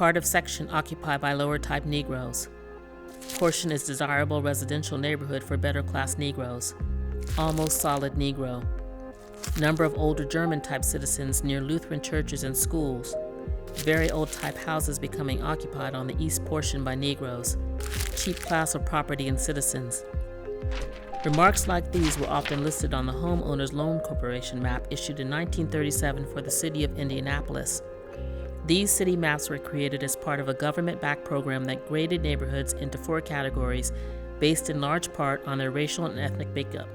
Part of section occupied by lower type Negroes. Portion is desirable residential neighborhood for better class Negroes. Almost solid Negro. Number of older German type citizens near Lutheran churches and schools. Very old type houses becoming occupied on the east portion by Negroes. Cheap class of property and citizens. Remarks like these were often listed on the Homeowners Loan Corporation map issued in 1937 for the city of Indianapolis. These city maps were created as part of a government-backed program that graded neighborhoods into 4 categories based in large part on their racial and ethnic makeup.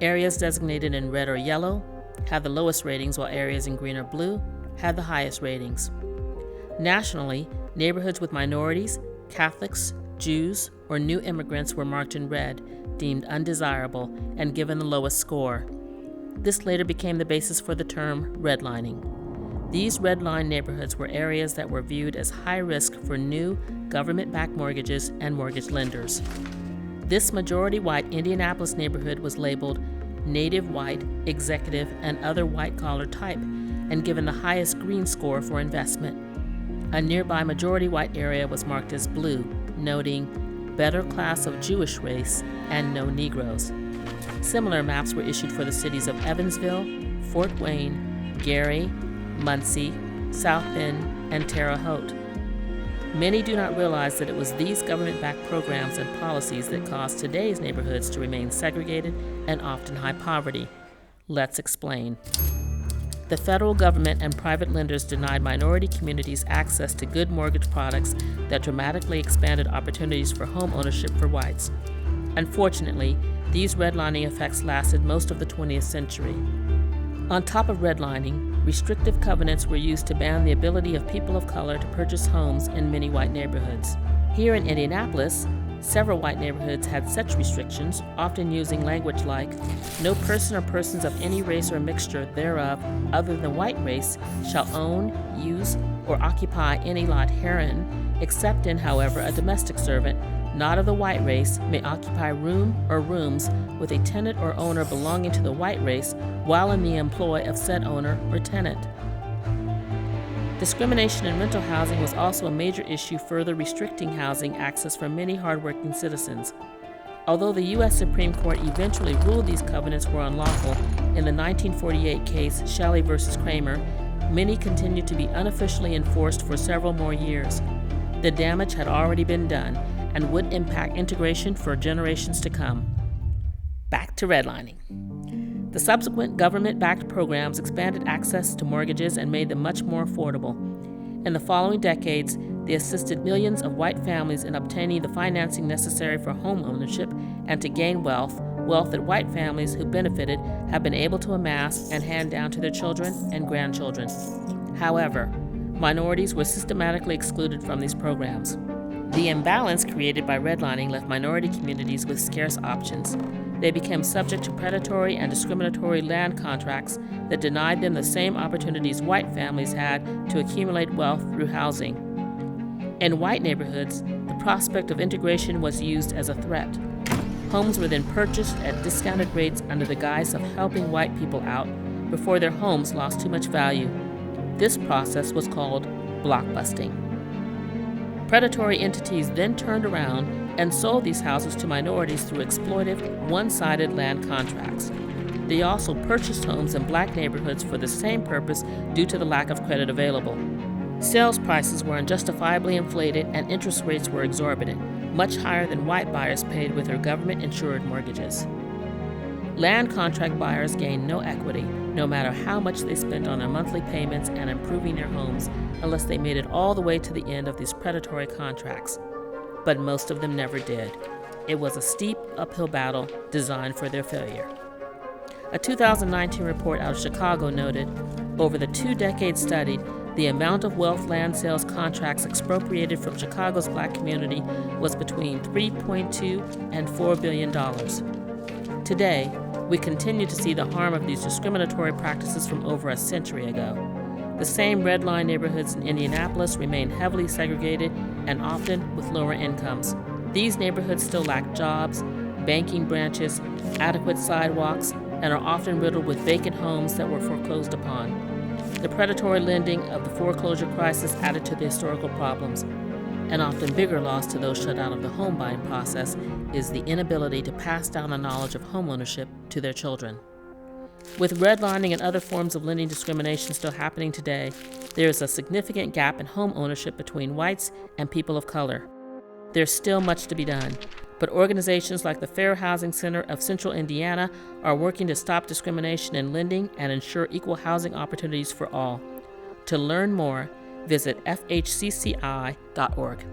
Areas designated in red or yellow had the lowest ratings, while areas in green or blue had the highest ratings. Nationally, neighborhoods with minorities, Catholics, Jews, or new immigrants were marked in red, deemed undesirable, and given the lowest score. This later became the basis for the term redlining. These redline neighborhoods were areas that were viewed as high risk for new government-backed mortgages and mortgage lenders. This majority-white Indianapolis neighborhood was labeled native white, executive, and other white-collar type, and given the highest green score for investment. A nearby majority-white area was marked as blue, noting better class of Jewish race and no Negroes. Similar maps were issued for the cities of Evansville, Fort Wayne, Gary, Muncie, South Bend, and Terre Haute. Many do not realize that it was these government-backed programs and policies that caused today's neighborhoods to remain segregated and often high poverty. Let's explain. The federal government and private lenders denied minority communities access to good mortgage products that dramatically expanded opportunities for home ownership for whites. Unfortunately, these redlining effects lasted most of the 20th century. On top of redlining, restrictive covenants were used to ban the ability of people of color to purchase homes in many white neighborhoods. Here in Indianapolis, several white neighborhoods had such restrictions, often using language like, "No person or persons of any race or mixture thereof other than white race shall own, use, or occupy any lot herein, except in, however, a domestic servant, not of the white race, may occupy room or rooms with a tenant or owner belonging to the white race while in the employ of said owner or tenant." Discrimination in rental housing was also a major issue, further restricting housing access for many hardworking citizens. Although the U.S. Supreme Court eventually ruled these covenants were unlawful in the 1948 case Shelley v. Kramer, many continued to be unofficially enforced for several more years. The damage had already been done and would impact integration for generations to come. Back to redlining. The subsequent government-backed programs expanded access to mortgages and made them much more affordable. In the following decades, they assisted millions of white families in obtaining the financing necessary for home ownership and to gain wealth that white families who benefited have been able to amass and hand down to their children and grandchildren. However, minorities were systematically excluded from these programs. The imbalance created by redlining left minority communities with scarce options. They became subject to predatory and discriminatory land contracts that denied them the same opportunities white families had to accumulate wealth through housing. In white neighborhoods, the prospect of integration was used as a threat. Homes were then purchased at discounted rates under the guise of helping white people out before their homes lost too much value. This process was called blockbusting. Predatory entities then turned around and sold these houses to minorities through exploitive, one-sided land contracts. They also purchased homes in black neighborhoods for the same purpose due to the lack of credit available. Sales prices were unjustifiably inflated and interest rates were exorbitant, much higher than white buyers paid with their government-insured mortgages. Land contract buyers gained no equity, no matter how much they spent on their monthly payments and improving their homes, unless they made it all the way to the end of these predatory contracts. But most of them never did. It was a steep uphill battle designed for their failure. A 2019 report out of Chicago noted, over the 2 decades studied, the amount of wealth land sales contracts expropriated from Chicago's black community was between $3.2 and $4 billion. Today, we continue to see the harm of these discriminatory practices from over a century ago. The same redline neighborhoods in Indianapolis remain heavily segregated and often with lower incomes. These neighborhoods still lack jobs, banking branches, adequate sidewalks, and are often riddled with vacant homes that were foreclosed upon. The predatory lending of the foreclosure crisis added to the historical problems. An often bigger loss to those shut out of the home buying process is the inability to pass down a knowledge of homeownership to their children. With redlining and other forms of lending discrimination still happening today, there is a significant gap in home ownership between whites and people of color. There's still much to be done, but organizations like the Fair Housing Center of Central Indiana are working to stop discrimination in lending and ensure equal housing opportunities for all. To learn more, visit FHCCI.org.